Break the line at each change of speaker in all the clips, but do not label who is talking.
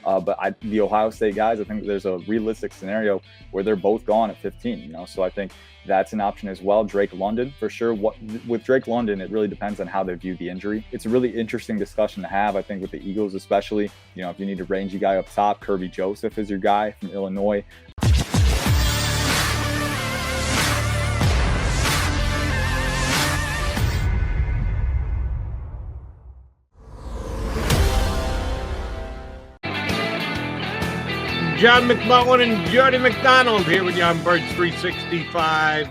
But the Ohio State guys, I think there's a realistic scenario where they're both gone at 15. So I think that's an option as well. Drake London, for sure. With Drake London, it really depends on how they view the injury. It's a really interesting discussion to have, I think, with the Eagles, especially. If you need a rangy guy up top, Kirby Joseph is your guy from Illinois.
John McMullen and Jody McDonald here with you on Birds 365.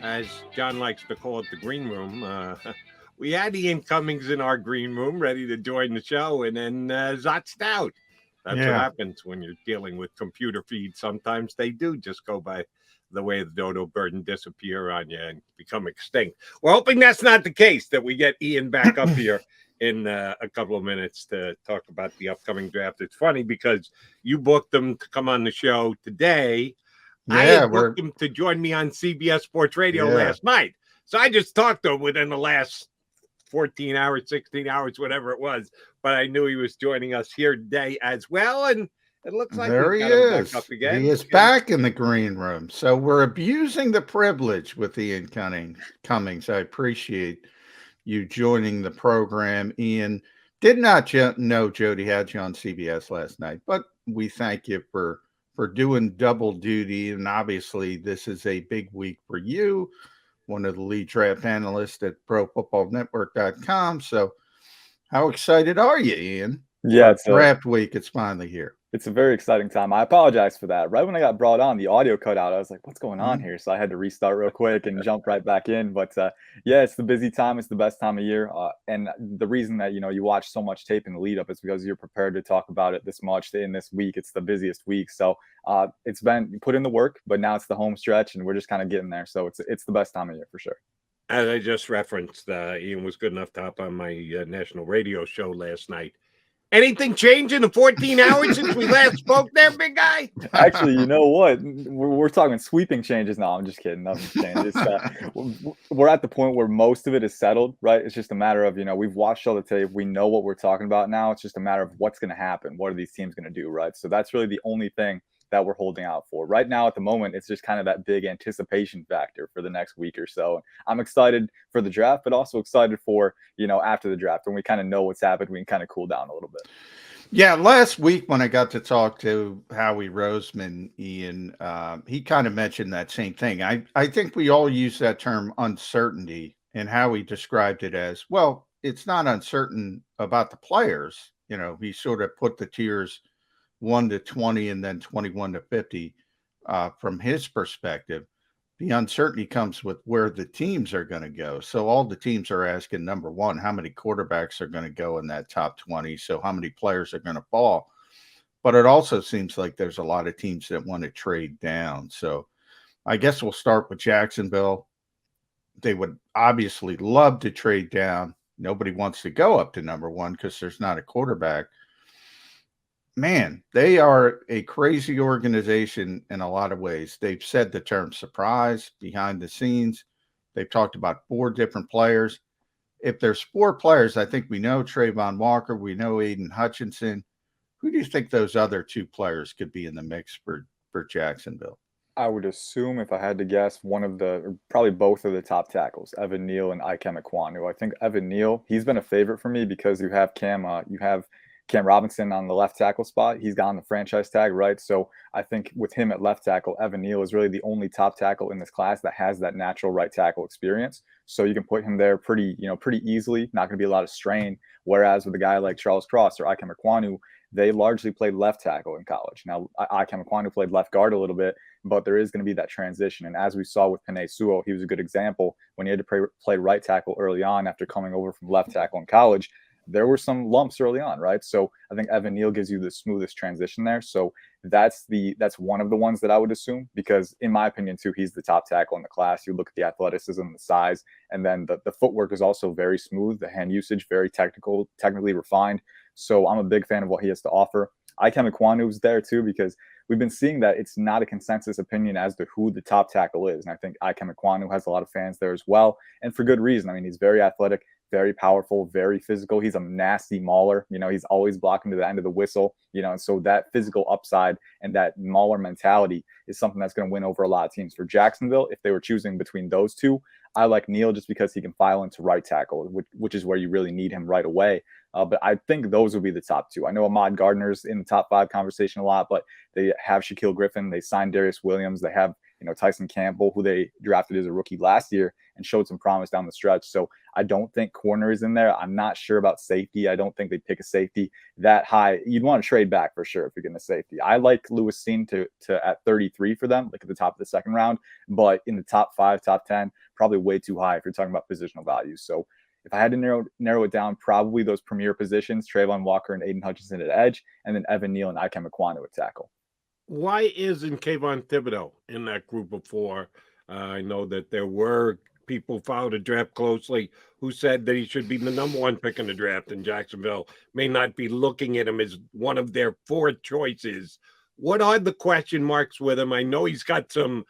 As John likes to call it, the green room. We had Ian Cummings in our green room ready to join the show, and then zotzed out. That's what happens when you're dealing with computer feeds. Sometimes they do just go by the way the dodo bird and disappear on you and become extinct. We're hoping that's not the case, that we get Ian back up here in a couple of minutes to talk about the upcoming draft. It's funny because you booked them to come on the show today. I had booked them to join me on CBS Sports Radio last night. So I just talked to him within the last 14 hours, 16 hours, whatever it was. But I knew he was joining us here today as well. And it looks like
there he is. Back up again. He is back in the green room. So we're abusing the privilege with Ian Cummings. I appreciate you joining the program. Ian, did not know Jody had you on CBS last night, but we thank you for doing double duty. And obviously this is a big week for you, one of the lead draft analysts at ProFootballNetwork.com. So how excited are you, Ian?
Yeah,
it's draft week. It's finally here.
It's a very exciting time. I apologize for that. Right when I got brought on, the audio cut out. I was like, what's going on here? So I had to restart real quick and jump right back in. But yeah, it's the busy time. It's the best time of year. And the reason that, you watch so much tape in the lead up is because you're prepared to talk about it this much in this week. It's the busiest week. So it's been, you put in the work, but now it's the home stretch and we're just kind of getting there. So it's the best time of year for sure.
As I just referenced, Ian was good enough to hop on my national radio show last night. Anything change in the 14 hours since we last spoke there, big guy?
Actually, you know what? We're talking sweeping changes. No, I'm just kidding. Nothing's changed. We're at the point where most of it is settled, right? It's just a matter of, we've watched all the tape. We know what we're talking about now. It's just a matter of what's going to happen. What are these teams going to do, right? So that's really the only thing that we're holding out for right now. At the moment, it's just kind of that big anticipation factor for the next week or so. I'm excited for the draft, but also excited for, after the draft, when we kind of know what's happened, we can kind of cool down a little bit.
Yeah, last week when I got to talk to Howie Roseman, Ian, he kind of mentioned that same thing. I think we all use that term uncertainty, and Howie described it as, well, it's not uncertain about the players. He sort of put the tiers 1 to 20 and then 21 to 50 from his perspective. The uncertainty comes with where the teams are going to go. So all the teams are asking, number one, how many quarterbacks are going to go in that top 20? So how many players are going to fall? But it also seems like there's a lot of teams that want to trade down. So I guess we'll start with Jacksonville. They would obviously love to trade down. Nobody wants to go up to number one because there's not a quarterback. Man, they are a crazy organization in a lot of ways. They've said the term surprise behind the scenes. They've talked about 4 different players. If there's 4 players, I think we know Trayvon Walker, we know Aiden Hutchinson. Who do you think those other 2 players could be in the mix for Jacksonville?
I would assume, if I had to guess, probably both of the top tackles, Evan Neal and Ikem Ekwonu. I think Evan Neal, he's been a favorite for me because you have Cam Robinson on the left tackle spot. He's gotten the franchise tag, right? So I think with him at left tackle, Evan Neal is really the only top tackle in this class that has that natural right tackle experience. So you can put him there pretty easily. Not going to be a lot of strain. Whereas with a guy like Charles Cross or Ikem Ekwonu, they largely played left tackle in college. Now, Ikem Ekwonu played left guard a little bit, but there is going to be that transition. And as we saw with Penei Sewell, he was a good example when he had to play right tackle early on after coming over from left tackle in college. There were some lumps early on, right? So I think Evan Neal gives you the smoothest transition there. So that's one of the ones that I would assume, because in my opinion too, he's the top tackle in the class. You look at the athleticism, the size, and then the footwork is also very smooth. The hand usage, very technically refined. So I'm a big fan of what he has to offer. Ikem Ekwonu is there too, because we've been seeing that it's not a consensus opinion as to who the top tackle is. And I think Ikem Ekwonu has a lot of fans there as well. And for good reason. I mean, he's very athletic, very powerful, very physical. He's a nasty mauler. He's always blocking to the end of the whistle, and so that physical upside and that mauler mentality is something that's going to win over a lot of teams. For Jacksonville, if they were choosing between those two, I like Neal just because he can file into right tackle, which is where you really need him right away. But I think those would be the top two. I know Ahmad Gardner's in the top 5 conversation a lot, but they have Shaquille Griffin. They signed Darius Williams. They have, Tyson Campbell, who they drafted as a rookie last year and showed some promise down the stretch. So I don't think corner is in there. I'm not sure about safety. I don't think they pick a safety that high. You'd want to trade back for sure if you're getting a safety. I like Lewis Steen to at 33 for them, like at the top of the second round, but in the top 5, top 10, probably way too high if you're talking about positional values. So if I had to narrow it down, probably those premier positions, Trayvon Walker and Aiden Hutchinson at edge, and then Evan Neal and Ikem Ekwonu at tackle.
Why isn't Kayvon Thibodeaux in that group of 4? I know that there were people followed the draft closely who said that he should be the number 1 pick in the draft, and Jacksonville may not be looking at him as one of their 4 choices. What are the question marks with him? I know he's got some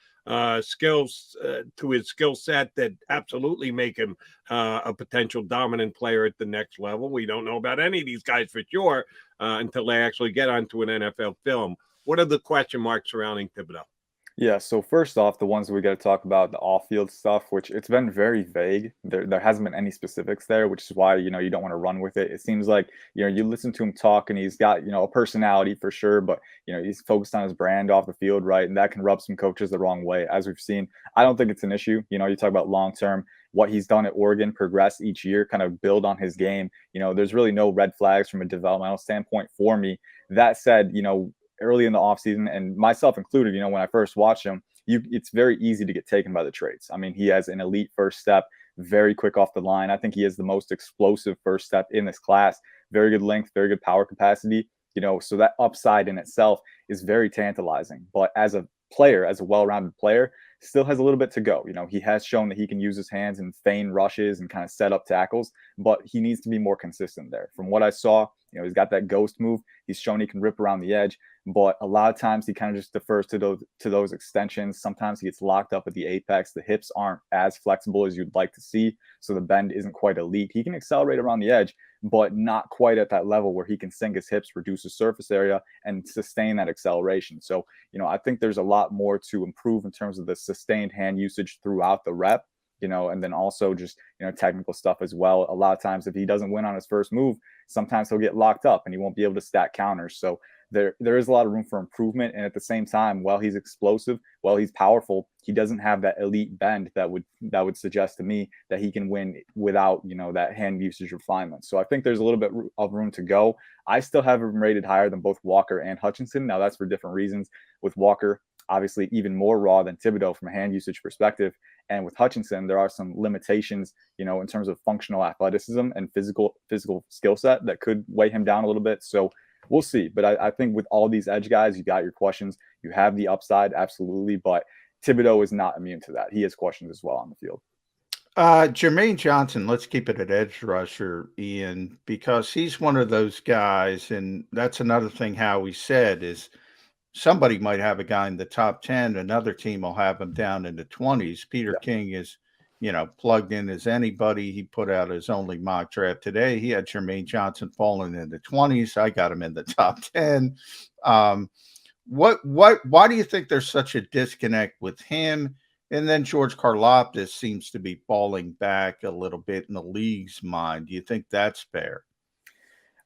skills to his skill set that absolutely make him a potential dominant player at the next level. We don't know about any of these guys for sure until they actually get onto an NFL film. What are the question marks surrounding Thibodeaux?
Yeah, so first off, the ones we got to talk about, the off-field stuff, which it's been very vague. There hasn't been any specifics there, which is why, you don't want to run with it. It seems like, you listen to him talk and he's got, a personality for sure, but, he's focused on his brand off the field, right? And that can rub some coaches the wrong way, as we've seen. I don't think it's an issue. You talk about long-term, what he's done at Oregon, progress each year, kind of build on his game. There's really no red flags from a developmental standpoint for me. That said, early in the offseason, and myself included, when I first watched him, it's very easy to get taken by the traits. I mean, he has an elite first step, very quick off the line. I think he has the most explosive first step in this class, very good length, very good power capacity, so that upside in itself is very tantalizing. But as a player, as a well-rounded player, still has a little bit to go. He has shown that he can use his hands and feign rushes and kind of set up tackles, but he needs to be more consistent there. From what I saw, he's got that ghost move. He's shown he can rip around the edge, but a lot of times he kind of just defers to those extensions. Sometimes he gets locked up at the apex. The hips aren't as flexible as you'd like to see, so the bend isn't quite elite. He can accelerate around the edge, but not quite at that level where he can sink his hips, reduce his surface area, and sustain that acceleration. So, I think there's a lot more to improve in terms of the sustained hand usage throughout the rep, and then also just, technical stuff as well. A lot of times if he doesn't win on his first move, sometimes he'll get locked up and he won't be able to stack counters. So there is a lot of room for improvement. And at the same time, while he's explosive, while he's powerful, he doesn't have that elite bend that would suggest to me that he can win without, that hand usage refinement. So I think there's a little bit of room to go. I still have him rated higher than both Walker and Hutchinson. Now that's for different reasons. With Walker, obviously even more raw than Thibodeaux from a hand usage perspective. And with Hutchinson, there are some limitations, in terms of functional athleticism and physical skill set that could weigh him down a little bit. So we'll see. But I think with all these edge guys, you got your questions. You have the upside, absolutely. But Thibodeaux is not immune to that. He has questions as well on the field.
Jermaine Johnson, let's keep it at edge rusher, Ian, because he's one of those guys, and that's another thing Howie said is somebody might have a guy in the top 10, another team will have him down in the 20s. Peter King is, plugged in as anybody. He put out his only mock draft today. He had Jermaine Johnson falling in the 20s. I got him in the top 10. Why do you think there's such a disconnect with him? And then George Karlaftis seems to be falling back a little bit in the league's mind. Do you think that's fair?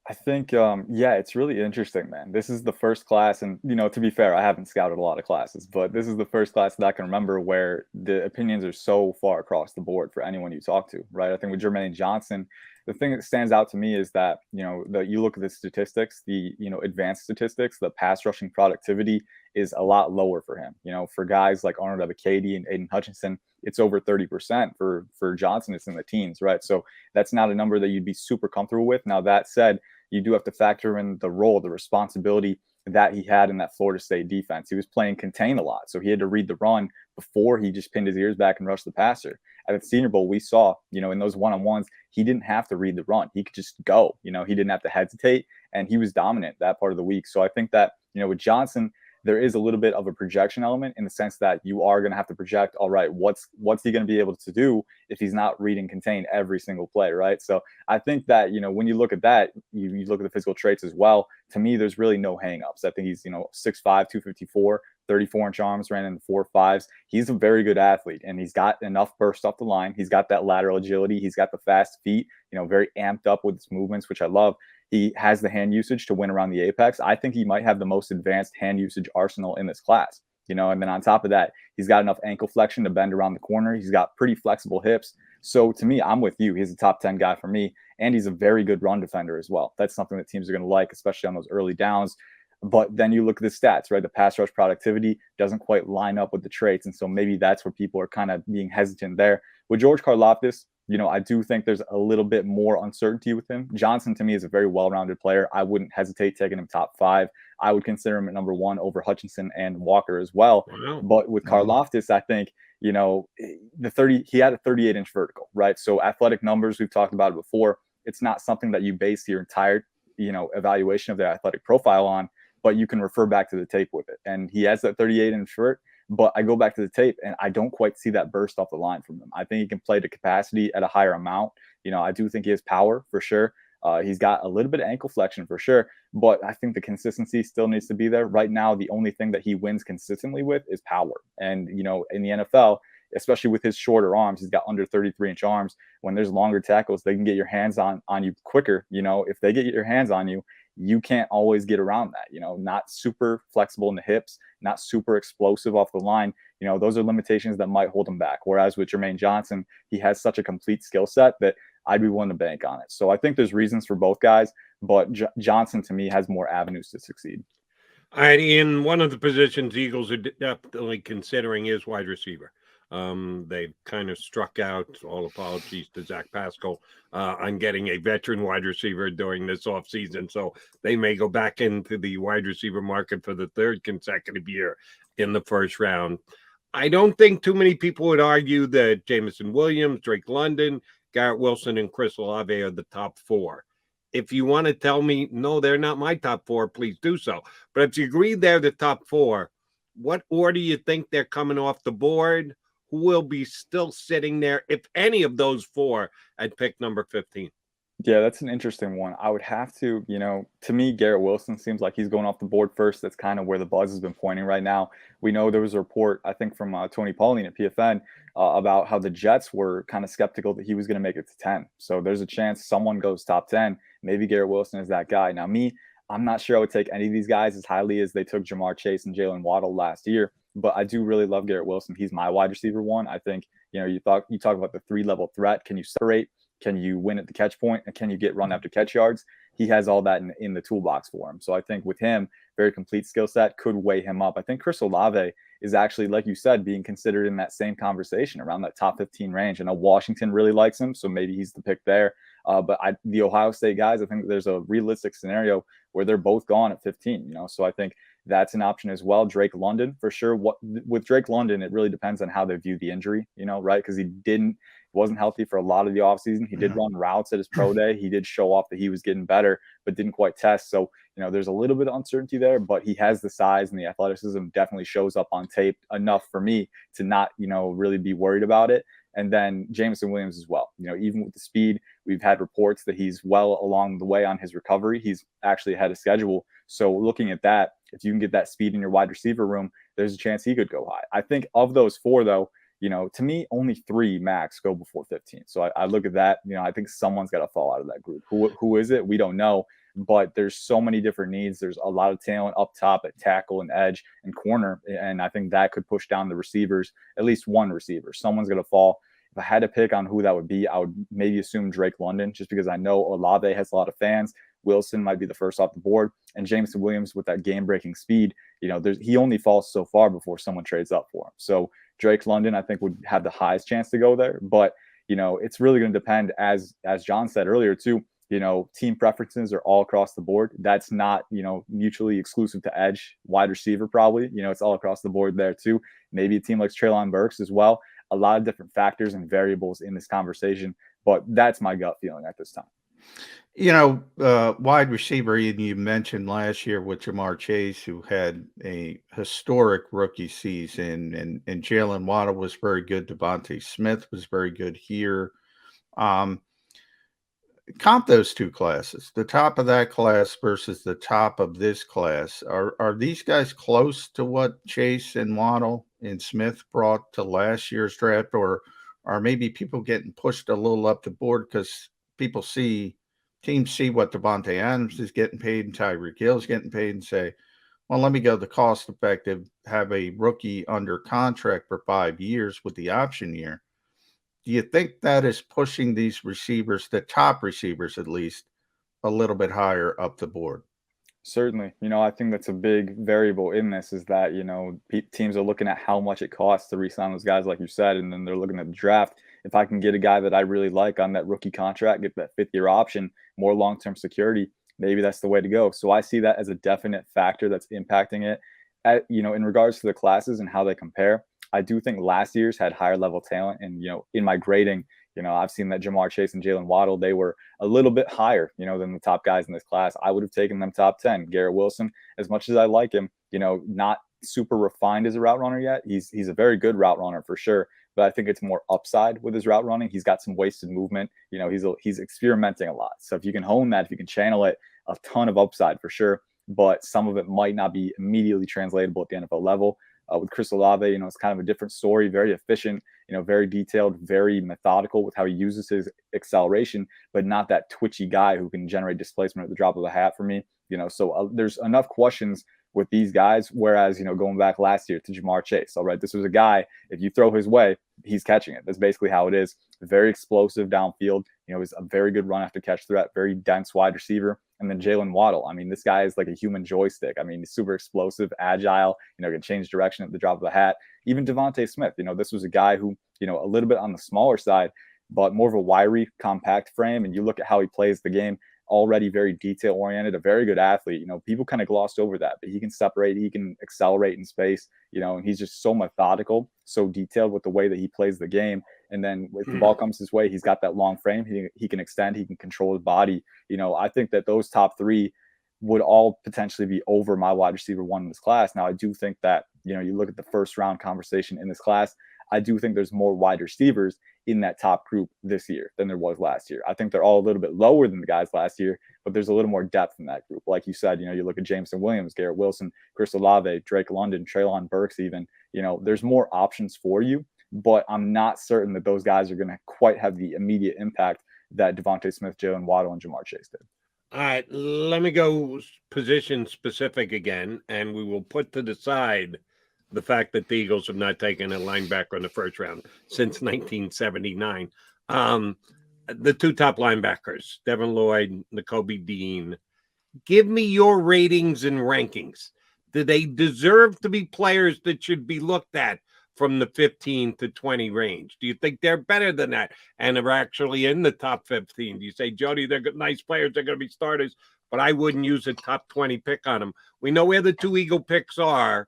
I think, it's really interesting, man. This is the first class, and, to be fair, I haven't scouted a lot of classes, but this is the first class that I can remember where the opinions are so far across the board for anyone you talk to, right? I think with Jermaine Johnson, the thing that stands out to me is that, that you look at the statistics, the, advanced statistics, the pass rushing productivity is a lot lower for him. For guys like Arnold Ebiketie and Aiden Hutchinson, it's over 30%. For Johnson, it's in the teens, right? So that's not a number that you'd be super comfortable with. Now, that said, you do have to factor in the role, the responsibility that he had in that Florida State defense. He was playing contain a lot, so he had to read the run before he just pinned his ears back and rushed the passer. At the Senior Bowl, we saw, in those one-on-ones, he didn't have to read the run. He could just go. He didn't have to hesitate, and he was dominant that part of the week. So I think that, with Johnson, there is a little bit of a projection element in the sense that you are going to have to project, all right, what's he going to be able to do if he's not read and contain every single play, right? So I think that, when you look at that, you look at the physical traits as well. To me, there's really no hangups. I think he's, 6'5", 254, 34-inch arms, ran in the 4.5s. He's a very good athlete, and he's got enough burst off the line. He's got that lateral agility. He's got the fast feet, very amped up with his movements, which I love. He has the hand usage to win around the apex. I think he might have the most advanced hand usage arsenal in this class, and then on top of that, he's got enough ankle flexion to bend around the corner. He's got pretty flexible hips. So to me, I'm with you. He's a top 10 guy for me, and he's a very good run defender as well. That's something that teams are going to like, especially on those early downs. But then you look at the stats, right? The pass rush productivity doesn't quite line up with the traits. And so maybe that's where people are kind of being hesitant there. With George Karlaftis, I do think there's a little bit more uncertainty with him. Johnson, to me, is a very well-rounded player. I wouldn't hesitate taking him top 5. I would consider him at number 1 over Hutchinson and Walker as well.
Wow.
But with Karlaftis, I think, he had a 38-inch vertical, right? So athletic numbers, we've talked about it before. It's not something that you base your entire, evaluation of their athletic profile on, but you can refer back to the tape with it. And he has that 38-inch vert, but I go back to the tape and I don't quite see that burst off the line from him. I think he can play to capacity at a higher amount. I do think he has power for sure. He's got a little bit of ankle flexion for sure, but I think the consistency still needs to be there. Right now, the only thing that he wins consistently with is power. And, in the NFL, especially with his shorter arms, he's got under 33-inch arms. When there's longer tackles, they can get your hands on you quicker. If they get your hands on you, you can't always get around that, not super flexible in the hips, not super explosive off the line. Those are limitations that might hold him back. Whereas with Jermaine Johnson, he has such a complete skill set that I'd be willing to bank on it. So I think there's reasons for both guys, but Johnson to me has more avenues to succeed.
All right, Ian, one of the positions Eagles are definitely considering is wide receiver. They've kind of struck out, all apologies to Zach Pascal, on getting a veteran wide receiver during this offseason. So they may go back into the wide receiver market for the 3rd consecutive year in the first round. I don't think too many people would argue that Jameson Williams, Drake London, Garrett Wilson, and Chris Olave are the top 4. If you want to tell me, no, they're not my top 4, please do so. But if you agree they're the top 4, what order do you think they're coming off the board? Who will be still sitting there, if any of those 4, at pick number 15?
Yeah, that's an interesting one. I would have to, to me, Garrett Wilson seems like he's going off the board first. That's kind of where the buzz has been pointing right now. We know there was a report, I think, from Tony Pauline at PFN about how the Jets were kind of skeptical that he was going to make it to 10. So there's a chance someone goes top 10. Maybe Garrett Wilson is that guy. Now, I'm not sure I would take any of these guys as highly as they took Jamar Chase and Jalen Waddle last year. But I do really love Garrett Wilson. He's my wide receiver 1. I think, you talk about the 3-level threat. Can you separate? Can you win at the catch point? And can you get run after catch yards? He has all that in the toolbox for him. So I think with him, very complete skill set could weigh him up. I think Chris Olave is actually, like you said, being considered in that same conversation around that top 15 range. I know Washington really likes him, so maybe he's the pick there. But the Ohio State guys, I think there's a realistic scenario where they're both gone at 15, So I think that's an option as well. Drake London, for sure. With Drake London, it really depends on how they view the injury, right? Because he wasn't healthy for a lot of the offseason. He did run routes at his pro day. He did show off that he was getting better, but didn't quite test. So, there's a little bit of uncertainty there, but he has the size and the athleticism definitely shows up on tape enough for me to not, really be worried about it. And then Jameson Williams as well. Even with the speed, we've had reports that he's well along the way on his recovery. He's actually ahead of schedule. So looking at that, if you can get that speed in your wide receiver room, there's a chance he could go high. I think of those 4, though, to me, only 3 max go before 15. So I look at that, I think someone's got to fall out of that group. Who is it? We don't know. But there's so many different needs. There's a lot of talent up top at tackle and edge and corner. And I think that could push down the receivers, at least one receiver. Someone's going to fall. If I had to pick on who that would be, I would maybe assume Drake London, just because I know Olave has a lot of fans. Wilson might be the first off the board. And Jameson Williams, with that game-breaking speed, he only falls so far before someone trades up for him. So Drake London, I think, would have the highest chance to go there. But, it's really going to depend, as John said earlier, too. Team preferences are all across the board. That's not, mutually exclusive to edge, wide receiver, probably. It's all across the board there too. Maybe a team like Treylon Burks as well. A lot of different factors and variables in this conversation, but that's my gut feeling at this time.
Wide receiver, you mentioned last year with Jamar Chase, who had a historic rookie season, and Jalen Waddle was very good. Devontae Smith was very good here. Um, Comp those two classes, the top of that class versus the top of this class. Are these guys close to what Chase and Waddle and Smith brought to last year's draft, or are maybe people getting pushed a little up the board because people see teams see what Devontae Adams is getting paid and Tyreek Hill is getting paid and say, well, let me go the cost effective, have a rookie under contract for 5 years with the option year. Do you think that is pushing these receivers, the top receivers at least, a little bit higher up the board?
Certainly. I think that's a big variable in this is that, teams are looking at how much it costs to re-sign those guys, like you said, and then they're looking at the draft. If I can get a guy that I really like on that rookie contract, get that 5th-year option, more long-term security, maybe that's the way to go. So I see that as a definite factor that's impacting it. In regards to the classes and how they compare, I do think last year's had higher level talent. And, in my grading, I've seen that Jamar Chase and Jalen Waddle, they were a little bit higher, than the top guys in this class. I would have taken them top 10. Garrett Wilson, as much as I like him, not super refined as a route runner yet. He's a very good route runner for sure. But I think it's more upside with his route running. He's got some wasted movement. He's experimenting a lot. So if you can hone that, if you can channel it, a ton of upside for sure. But some of it might not be immediately translatable at the NFL level. With Chris Olave, it's kind of a different story, very efficient, very detailed, very methodical with how he uses his acceleration, but not that twitchy guy who can generate displacement at the drop of a hat for me. So there's enough questions with these guys. Whereas, going back last year to Jamar Chase, all right, this was a guy, if you throw his way, he's catching it. That's basically how it is. Very explosive downfield. He's a very good run after catch threat, very dense wide receiver. And then Jalen Waddle. I mean, this guy is like a human joystick. I mean, he's super explosive, agile, can change direction at the drop of a hat. Even Devontae Smith, this was a guy who, a little bit on the smaller side, but more of a wiry, compact frame. And you look at how he plays the game, already very detail oriented, a very good athlete. People kind of glossed over that, but he can separate, he can accelerate in space, and he's just so methodical, so detailed with the way that he plays the game. And then if the ball comes his way, he's got that long frame. He can extend, he can control his body. I think that those top 3 would all potentially be over my wide receiver 1 in this class. Now, I do think that, you look at the first round conversation in this class, I do think there's more wide receivers in that top group this year than there was last year. I think they're all a little bit lower than the guys last year, but there's a little more depth in that group. Like you said, you look at Jameson Williams, Garrett Wilson, Chris Olave, Drake London, Treylon Burks even, there's more options for you, but I'm not certain that those guys are going to quite have the immediate impact that Devontae Smith, Jalen Waddle, and Jamar Chase did.
All right, let me go position specific again, and we will put to the side the fact that the Eagles have not taken a linebacker in the first round since 1979. The 2 top linebackers, Devin Lloyd, Nakobe Dean. Give me your ratings and rankings. Do they deserve to be players that should be looked at from the 15 to 20 range? Do you think they're better than that and are actually in the top 15? Do you say, Jody, they're good, nice players, they're going to be starters, but I wouldn't use a top 20 pick on them? We know where the 2 Eagle picks are.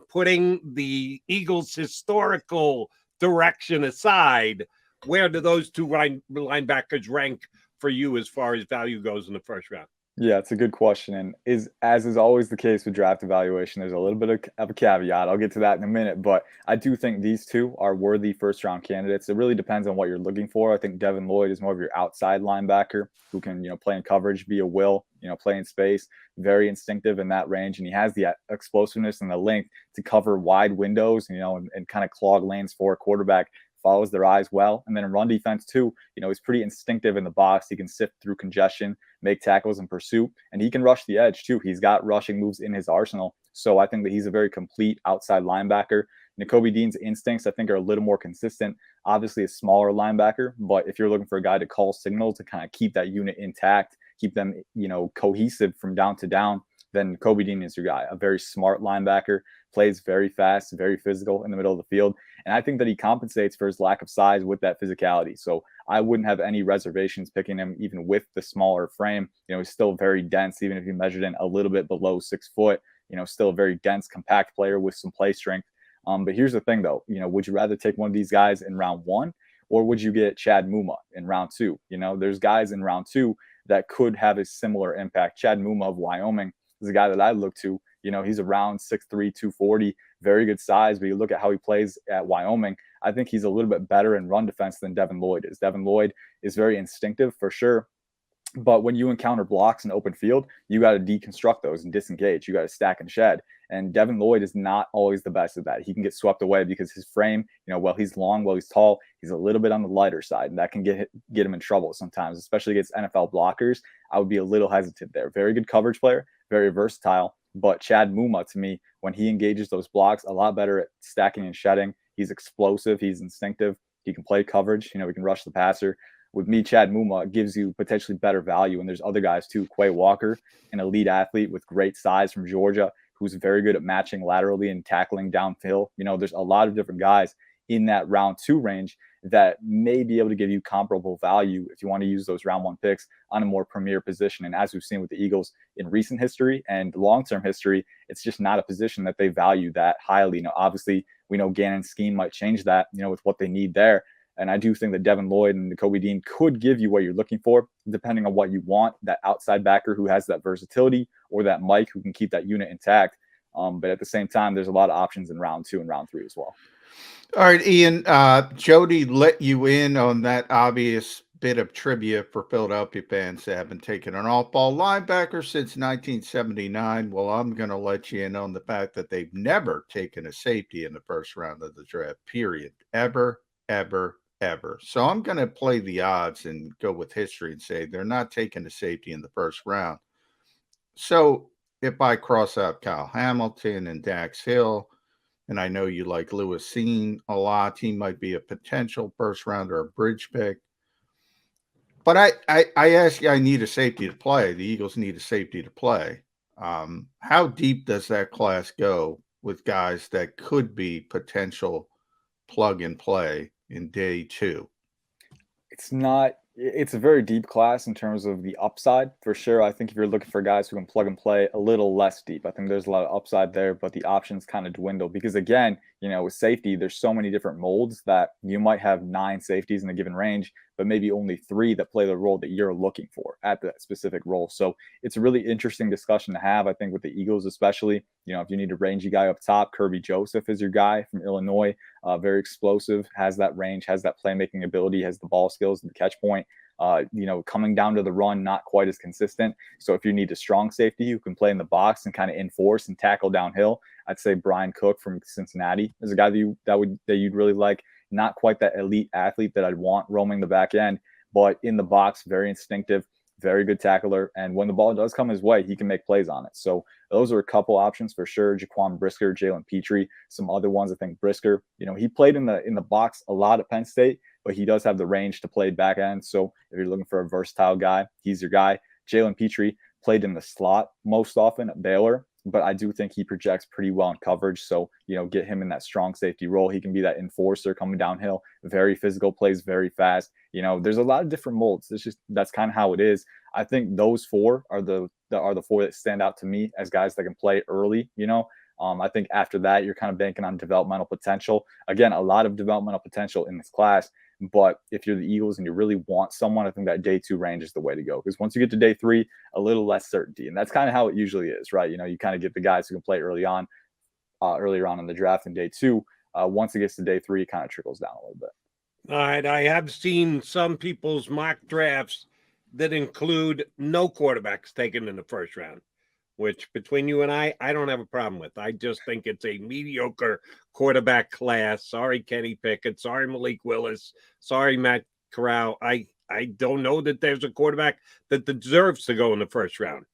Putting the Eagles' historical direction aside, where do those 2 linebackers rank for you as far as value goes in the first round?
Yeah, it's a good question. And as is always the case with draft evaluation, there's a little bit of a caveat. I'll get to that in a minute, but I do think these 2 are worthy first round candidates. It really depends on what you're looking for. I think Devin Lloyd is more of your outside linebacker who can, play in coverage, be a will, play in space, very instinctive in that range. And he has the explosiveness and the length to cover wide windows, and kind of clog lanes for a quarterback. Follows their eyes well. And then in run defense too, he's pretty instinctive in the box. He can sift through congestion, make tackles in pursuit, and he can rush the edge too. He's got rushing moves in his arsenal. So I think that he's a very complete outside linebacker. Nakobe Dean's instincts, I think, are a little more consistent. Obviously a smaller linebacker, but if you're looking for a guy to call signals to kind of keep that unit intact, keep them, cohesive from down to down, then Kobe Dean is your guy. A very smart linebacker, plays very fast, very physical in the middle of the field. And I think that he compensates for his lack of size with that physicality. So I wouldn't have any reservations picking him even with the smaller frame. He's still very dense, even if you measured in a little bit below 6 foot, still a very dense, compact player with some play strength. But here's the thing though, would you rather take one of these guys in round 1 Or would you get Chad Muma in round 2? There's guys in round 2 that could have a similar impact. Chad Muma of Wyoming is a guy that I look to. He's around 6'3", 240, very good size. But you look at how he plays at Wyoming, I think he's a little bit better in run defense than Devin Lloyd is. Devin Lloyd is very instinctive for sure. But when you encounter blocks in open field, you got to deconstruct those and disengage. You got to stack and shed. And Devin Lloyd is not always the best at that. He can get swept away because his frame, while he's long, while he's tall, he's a little bit on the lighter side. And that can get him in trouble sometimes, especially against NFL blockers. I would be a little hesitant there. Very good coverage player, very versatile. But Chad Muma, to me, when he engages those blocks, a lot better at stacking and shedding. He's explosive. He's instinctive. He can play coverage. He can rush the passer. With me, Chad Muma gives you potentially better value. And there's other guys too. Quay Walker, an elite athlete with great size from Georgia, who's very good at matching laterally and tackling downhill. There's a lot of different guys in that round 2 range that may be able to give you comparable value if you want to use those round 1 picks on a more premier position. And as we've seen with the Eagles in recent history and long-term history, it's just not a position that they value that highly. Obviously, we know Gannon's scheme might change that, with what they need there. And I do think that Devin Lloyd and Kobe Dean could give you what you're looking for, depending on what you want, that outside backer who has that versatility, or that Mike who can keep that unit intact. But at the same time, there's a lot of options in round 2 and round 3 as well.
All right, Ian, Jody let you in on that obvious bit of trivia for Philadelphia fans that haven't taken an off-ball linebacker since 1979. Well, I'm going to let you in on the fact that they've never taken a safety in the first round of the draft, period. Ever. So I'm going to play the odds and go with history and say they're not taking a safety in the first round. So if I cross out Kyle Hamilton and Dax Hill, and I know you like Lewis Seen a lot, he might be a potential first rounder or bridge pick. But I ask you, I need a safety to play. The Eagles need a safety to play. How deep does that class go with guys that could be potential plug and play in day 2?
It's a very deep class in terms of the upside for sure. I think if you're looking for guys who can plug and play, a little less deep. I think there's a lot of upside there, but the options kind of dwindle because, again, with safety, there's so many different molds that you might have 9 safeties in a given range, but maybe only 3 that play the role that you're looking for at that specific role. So it's a really interesting discussion to have, I think, with the Eagles, especially, if you need a rangy guy up top. Kirby Joseph is your guy from Illinois, very explosive, has that range, has that playmaking ability, has the ball skills and the catch point. Coming down to the run, not quite as consistent. So if you need a strong safety who can play in the box and kind of enforce and tackle downhill, I'd say Brian Cook from Cincinnati is a guy that you'd really like. Not quite that elite athlete that I'd want roaming the back end, but in the box, very instinctive, very good tackler. And when the ball does come his way, he can make plays on it. So those are a couple options for sure. Jaquan Brisker, Jalen Petrie, some other ones. I think Brisker, he played in the box a lot at Penn State, but he does have the range to play back end. So if you're looking for a versatile guy, he's your guy. Jalen Petrie played in the slot most often at Baylor, but I do think he projects pretty well in coverage. So, get him in that strong safety role. He can be that enforcer coming downhill, very physical, plays very fast. There's a lot of different molds. That's kind of how it is. I think those 4 are the 4 that stand out to me as guys that can play early, I think after that, you're kind of banking on developmental potential. Again, a lot of developmental potential in this class. But if you're the Eagles and you really want someone, I think that day 2 range is the way to go. Because once you get to day 3, a little less certainty. And that's kind of how it usually is, right? You kind of get the guys who can play earlier on in the draft in day 2. Once it gets to day 3, it kind of trickles down a little bit.
All right. I have seen some people's mock drafts that include no quarterbacks taken in the first round, which between you and I don't have a problem with. I just think it's a mediocre quarterback class. Sorry, Kenny Pickett. Sorry, Malik Willis. Sorry, Matt Corral. I don't know that there's a quarterback that deserves to go in the first round.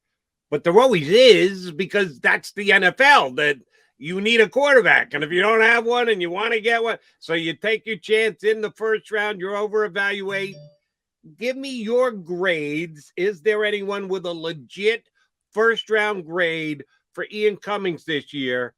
But there always is, because that's the NFL, that you need a quarterback. And if you don't have one and you want to get one, so you take your chance in the first round, you're over-evaluate. Give me your grades. Is there anyone with a legit first-round grade for Ian Cummings this year?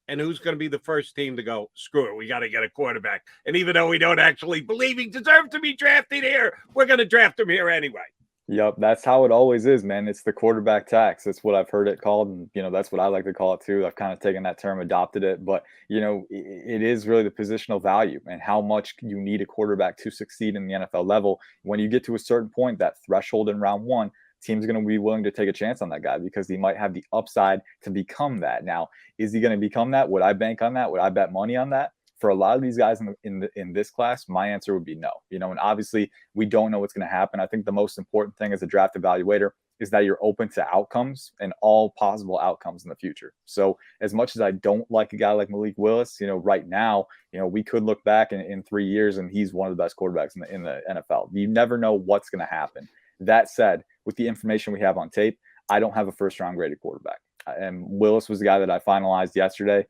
And who's going to be the first team to go, screw it, we got to get a quarterback. And even though we don't actually believe he deserves to be drafted here, we're going to draft him here anyway.
Yep, that's how it always is, man. It's the quarterback tax. That's what I've heard it called, and that's what I like to call it too. I've kind of taken that term, adopted it, but it is really the positional value and how much you need a quarterback to succeed in the NFL level. When you get to a certain point, that threshold in round one, teams going to be willing to take a chance on that guy because he might have the upside to become that. Now, is he going to become that? Would I bank on that? Would I bet money on that? For a lot of these guys in this class, my answer would be no. And obviously we don't know what's going to happen. I think the most important thing as a draft evaluator is that you're open to outcomes and all possible outcomes in the future. So as much as I don't like a guy like Malik Willis, right now, we could look back in 3 years and he's one of the best quarterbacks in the NFL. You never know what's going to happen. That said, with the information we have on tape, I don't have a first round graded quarterback. And Willis was the guy that I finalized yesterday.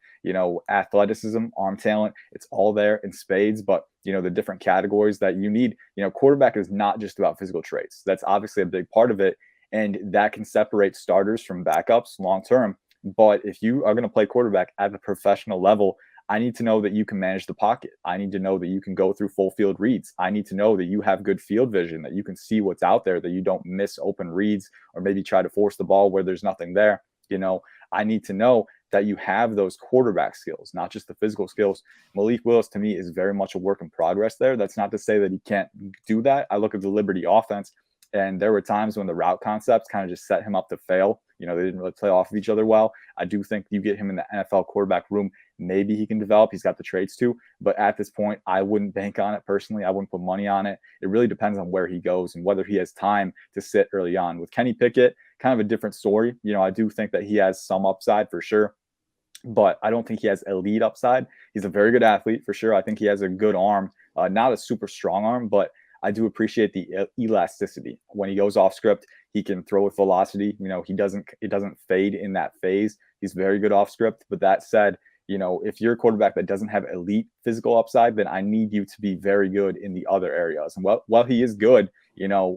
Athleticism, arm talent, it's all there in spades. But, the different categories that you need, quarterback is not just about physical traits. That's obviously a big part of it. And that can separate starters from backups long term. But if you are going to play quarterback at the professional level, I need to know that you can manage the pocket. I need to know that you can go through full field reads. I need to know that you have good field vision, that you can see what's out there, that you don't miss open reads or maybe try to force the ball where there's nothing there. I need to know that you have those quarterback skills, not just the physical skills. Malik Willis, to me, is very much a work in progress there. That's not to say that he can't do that. I look at the Liberty offense, and there were times when the route concepts kind of just set him up to fail. They didn't really play off of each other well. I do think you get him in the NFL quarterback room, maybe he can develop. He's got the traits too. But at this point, I wouldn't bank on it personally. I wouldn't put money on it. It really depends on where he goes and whether he has time to sit early on. With Kenny Pickett, kind of a different story. I do think that he has some upside for sure, but I don't think he has elite upside. He's a very good athlete for sure. I think he has a good arm, not a super strong arm, but I do appreciate the elasticity. When he goes off script, he can throw with velocity. It doesn't fade in that phase. He's very good off script. But that said, if you're a quarterback that doesn't have elite physical upside, then I need you to be very good in the other areas. And while he is good,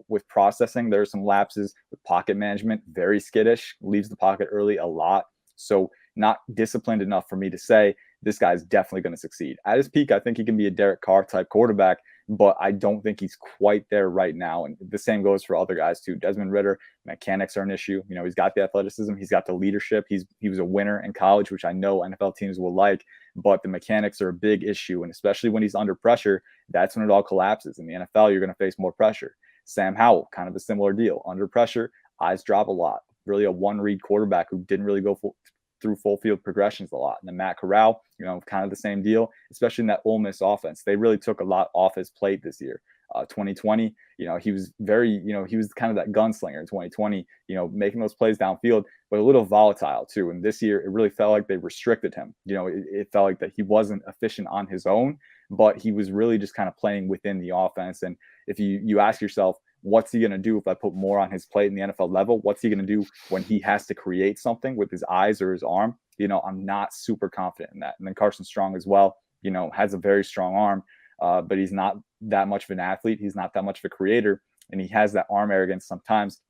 with processing, there are some lapses with pocket management, very skittish, leaves the pocket early a lot. So not disciplined enough for me to say this guy's definitely going to succeed. At his peak, I think he can be a Derek Carr type quarterback, but I don't think he's quite there right now. And the same goes for other guys too. Desmond Ridder, mechanics are an issue. He's got the athleticism, he's got the leadership. He was a winner in college, which I know NFL teams will like, but the mechanics are a big issue. And especially when he's under pressure, that's when it all collapses. In the NFL, you're going to face more pressure. Sam Howell, kind of a similar deal. Under pressure, eyes drop a lot. Really a one-read quarterback who didn't really go through full field progressions a lot. And then Matt Corral, kind of the same deal, especially in that Ole Miss offense. They really took a lot off his plate this year. 2020, he was very, he was kind of that gunslinger in 2020, making those plays downfield, but a little volatile too. And this year, it really felt like they restricted him. It felt like that he wasn't efficient on his own, but he was really just kind of playing within the offense. And if you ask yourself, what's he going to do if I put more on his plate in the NFL level? What's he going to do when he has to create something with his eyes or his arm? I'm not super confident in that. And then Carson Strong as well, has a very strong arm, but he's not that much of an athlete. He's not that much of a creator. And he has that arm arrogance sometimes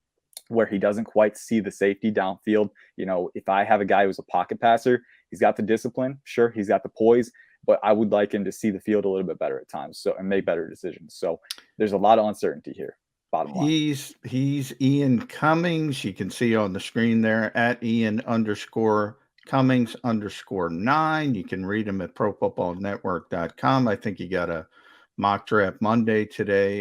where he doesn't quite see the safety downfield. If I have a guy who's a pocket passer, he's got the discipline. Sure, he's got the poise, but I would like him to see the field a little bit better at times and make better decisions. So there's a lot of uncertainty here. Bottom line.
He's Ian Cummings. You can see on the screen there at Ian_Cummings_9. You can read him at ProFootballNetwork.com. I think he got a mock draft Monday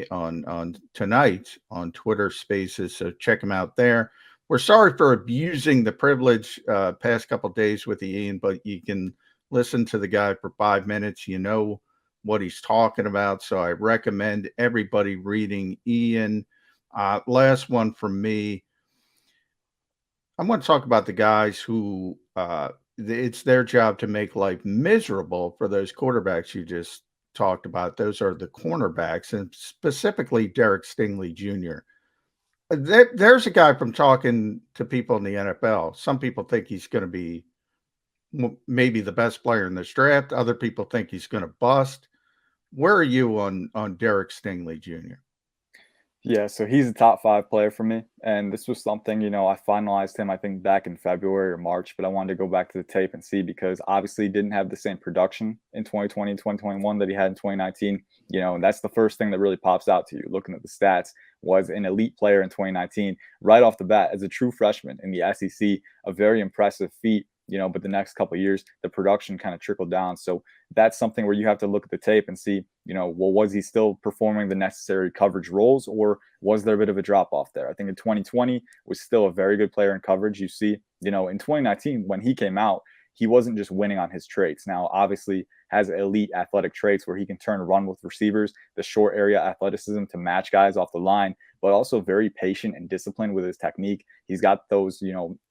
on tonight on Twitter Spaces. So check him out there. We're sorry for abusing the privilege past couple of days with Ian, but you can listen to the guy for 5 minutes. What he's talking about. So I recommend everybody reading Ian. Last one from me. I want to talk about the guys who it's their job to make life miserable for those quarterbacks you just talked about. Those are the cornerbacks, and specifically Derek Stingley Jr. There's a guy from talking to people in the NFL. Some people think he's going to be maybe the best player in this draft. Other people think he's going to bust. Where are you on Derek Stingley Jr.?
Yeah, so he's a top 5 player for me, and this was something, I finalized him, I think, back in February or March, but I wanted to go back to the tape and see because obviously he didn't have the same production in 2020 and 2021 that he had in 2019, and that's the first thing that really pops out to you looking at the stats was an elite player in 2019 right off the bat as a true freshman in the SEC, a very impressive feat, but the next couple of years, the production kind of trickled down. So that's something where you have to look at the tape and see, well, was he still performing the necessary coverage roles or was there a bit of a drop off there? I think in 2020 was still a very good player in coverage. You see, in 2019 when he came out, he wasn't just winning on his traits. Now, obviously, has elite athletic traits where he can turn and run with receivers, the short area athleticism to match guys off the line, but also very patient and disciplined with his technique. He's got those,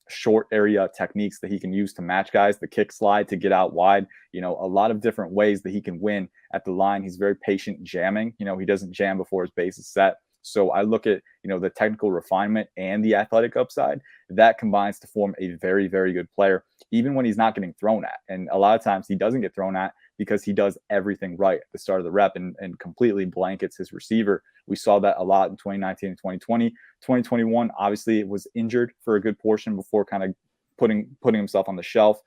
short area techniques that he can use to match guys, the kick slide to get out wide, a lot of different ways that he can win at the line. He's very patient jamming. He doesn't jam before his base is set. So I look at, the technical refinement and the athletic upside that combines to form a very, very good player, even when he's not getting thrown at. And a lot of times he doesn't get thrown at because he does everything right at the start of the rep and completely blankets his receiver. We saw that a lot in 2019 and 2020. 2021, obviously, it was injured for a good portion before kind of putting himself on the shelf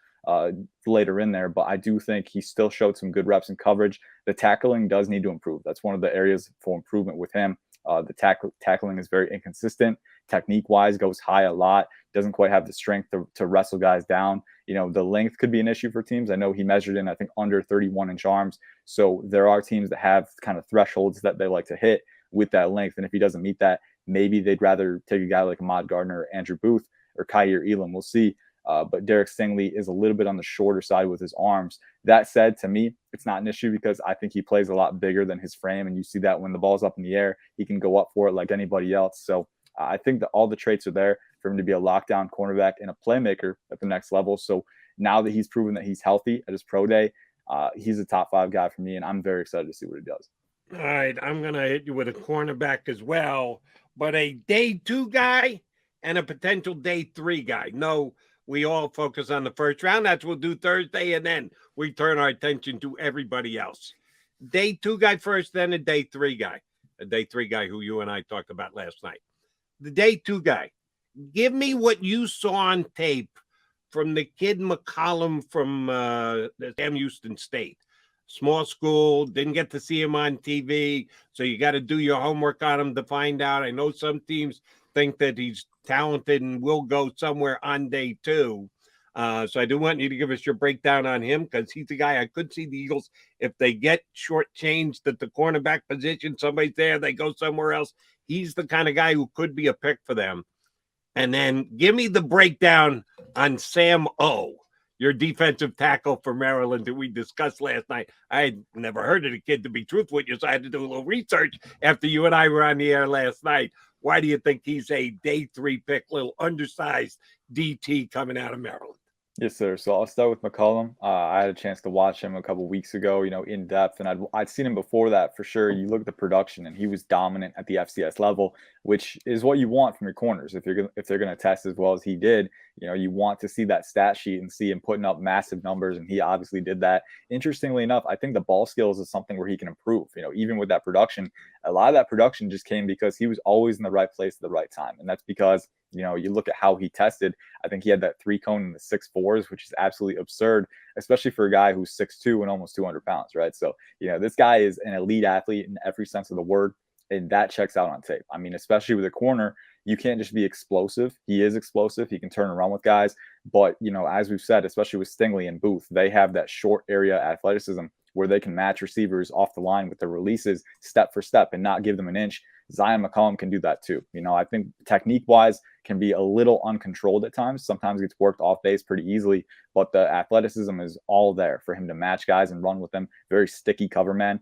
later in there. But I do think he still showed some good reps and coverage. The tackling does need to improve. That's one of the areas for improvement with him. The tackling is very inconsistent. Technique-wise, goes high a lot. Doesn't quite have the strength to wrestle guys down. The length could be an issue for teams. I know he measured in, I think, under 31-inch arms. So there are teams that have kind of thresholds that they like to hit with that length. And if he doesn't meet that, maybe they'd rather take a guy like Ahmad Gardner or Andrew Booth or Kaiir Elam. We'll see. But Derek Stingley is a little bit on the shorter side with his arms. That said, to me, it's not an issue because I think he plays a lot bigger than his frame. And you see that when the ball's up in the air, he can go up for it like anybody else. So I think that all the traits are there for him to be a lockdown cornerback and a playmaker at the next level. So now that he's proven that he's healthy at his pro day, he's a top 5 guy for me. And I'm very excited to see what he does.
All right, I'm going to hit you with a cornerback as well, but a day 2 guy and a potential day 3 guy. No, we all focus on the first round. That's what we'll do Thursday, and then we turn our attention to everybody else. Day 2 guy first, then a day 3 guy. A day 3 guy who you and I talked about last night. The day 2 guy. Give me what you saw on tape from the kid McCollum from Sam Houston State. Small school, didn't get to see him on TV, so you got to do your homework on him to find out. I know some teams think that he's talented and will go somewhere on day 2. So I do want you to give us your breakdown on him because he's the guy I could see the Eagles, if they get shortchanged at the cornerback position, somebody's there, they go somewhere else. He's the kind of guy who could be a pick for them. And then give me the breakdown on Sam O, your defensive tackle for Maryland that we discussed last night. I had never heard of the kid, to be truthful with you, so I had to do a little research after you and I were on the air last night. Why do you think he's a day 3 pick, little undersized DT coming out of Maryland?
Yes, sir. So I'll start with McCollum. I had a chance to watch him a couple weeks ago, in depth, and I'd seen him before that for sure. You look at the production, and he was dominant at the FCS level, which is what you want from your corners. If they're gonna test as well as he did, you want to see that stat sheet and see him putting up massive numbers, and he obviously did that. Interestingly enough, I think the ball skills is something where he can improve. Even with that production, a lot of that production just came because he was always in the right place at the right time, and that's because you look at how he tested. I think he had that 3 cone in the 6.4s, which is absolutely absurd, especially for a guy who's 6'2" and almost 200 pounds, right? So, this guy is an elite athlete in every sense of the word, and that checks out on tape. I mean, especially with a corner, you can't just be explosive. He is explosive. He can turn and run with guys. But, as we've said, especially with Stingley and Booth, they have that short area athleticism where they can match receivers off the line with their releases step for step and not give them an inch. Zion McCollum can do that too. I think technique-wise can be a little uncontrolled at times. Sometimes gets worked off base pretty easily, but the athleticism is all there for him to match guys and run with them. Very sticky cover man.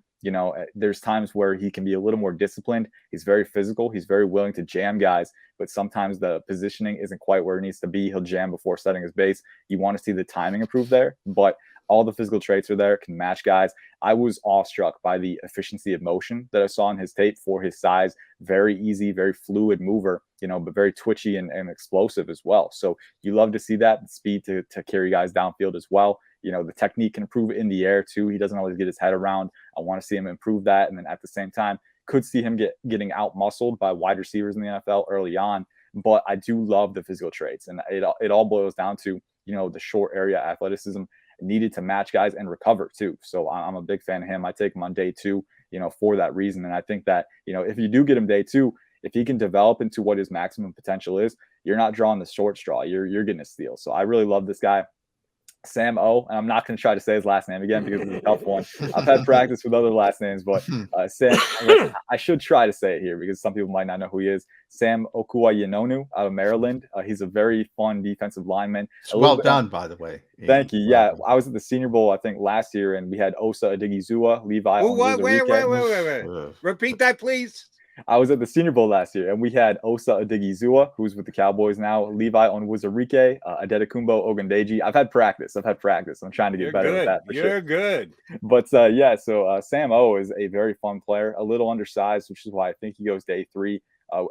There's times where he can be a little more disciplined. He's very physical. He's very willing to jam guys, but sometimes the positioning isn't quite where it needs to be. He'll jam before setting his base. You want to see the timing improve there, but all the physical traits are there, can match guys. I was awestruck by the efficiency of motion that I saw in his tape for his size. Very easy, very fluid mover, but very twitchy and explosive as well. So you love to see that speed to carry guys downfield as well. The technique can improve in the air too. He doesn't always get his head around. I want to see him improve that. And then at the same time, could see him getting out-muscled by wide receivers in the NFL early on. But I do love the physical traits. And it all boils down to, the short area athleticism needed to match guys and recover too. So I'm a big fan of him. I take him on day 2, for that reason. And I think that, if you do get him day 2, if he can develop into what his maximum potential is, you're not drawing the short straw. You're getting a steal. So I really love this guy. Sam O, and I'm not going to try to say his last name again because it's a tough one. I've had practice with other last names, but Sam, I should try to say it here because some people might not know who he is. Sam Okuayinonu out of Maryland. He's a very fun defensive lineman.
Well done, by the way.
Thank you. Yeah, I was at the Senior Bowl, I think, last year, and we had Osa Adigizua, Levi.
Wait. Repeat that, please.
I was at the Senior Bowl last year, and we had Osa Adigizua, who's with the Cowboys now, Levi Onwuzurike, Adetokunbo Ogundeji. I've had practice. I'm trying to get better at that.
You're good.
But so Sam O is a very fun player, a little undersized, which is why I think he goes day 3.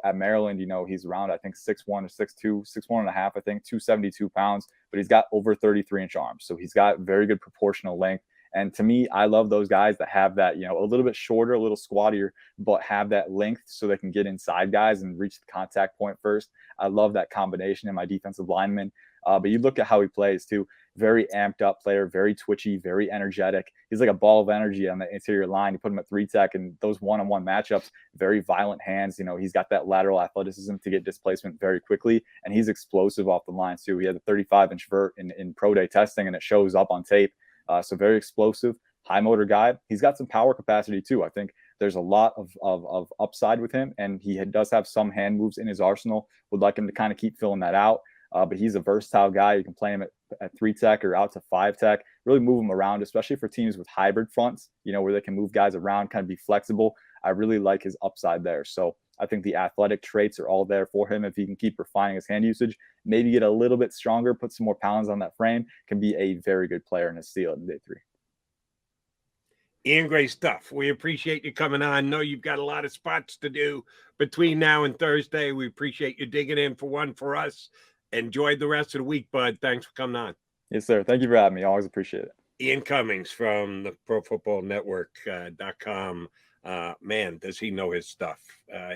At Maryland, he's around, I think, 6'1" or 6'2", 6'1.5", I think, 272 pounds, but he's got over 33-inch arms. So he's got very good proportional length. And to me, I love those guys that have that, a little bit shorter, a little squattier, but have that length so they can get inside guys and reach the contact point first. I love that combination in my defensive lineman. But you look at how he plays too. Very amped up player, very twitchy, very energetic. He's like a ball of energy on the interior line. You put him at 3-tech and those one-on-one matchups, very violent hands. He's got that lateral athleticism to get displacement very quickly. And he's explosive off the line too. He had a 35-inch vert in pro day testing and it shows up on tape. So very explosive, high motor guy. He's got some power capacity too. I think there's a lot of upside with him, and he does have some hand moves in his arsenal. Would like him to kind of keep filling that out. But he's a versatile guy. You can play him at 3-tech or out to 5-tech. Really move him around, especially for teams with hybrid fronts, where they can move guys around, kind of be flexible. I really like his upside there. So I think the athletic traits are all there for him. If he can keep refining his hand usage, maybe get a little bit stronger, put some more pounds on that frame, can be a very good player in his steal in day 3.
Ian, great stuff. We appreciate you coming on. Know you've got a lot of spots to do between now and Thursday. We appreciate you digging in for one for us. Enjoy the rest of the week, bud. Thanks for coming on.
Yes, sir. Thank you for having me. Always appreciate it.
Ian Cummings from the ProFootballNetwork.com. Man, does he know his stuff?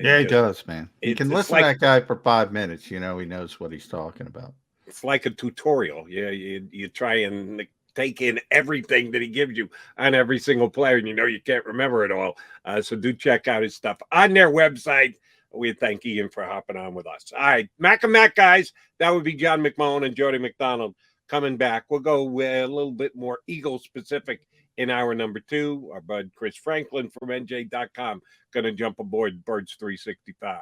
He does, man. You can listen to that guy for 5 minutes. He knows what he's talking about.
It's like a tutorial. Yeah, you try and take in everything that he gives you on every single player, and you can't remember it all. So do check out his stuff on their website. We thank Ian for hopping on with us. All right, Mac and Mac, guys. That would be John McMullen and Jody McDonald coming back. We'll go with a little bit more Eagle-specific in hour number 2. Our bud Chris Franklin from NJ.com going to jump aboard Birds 365.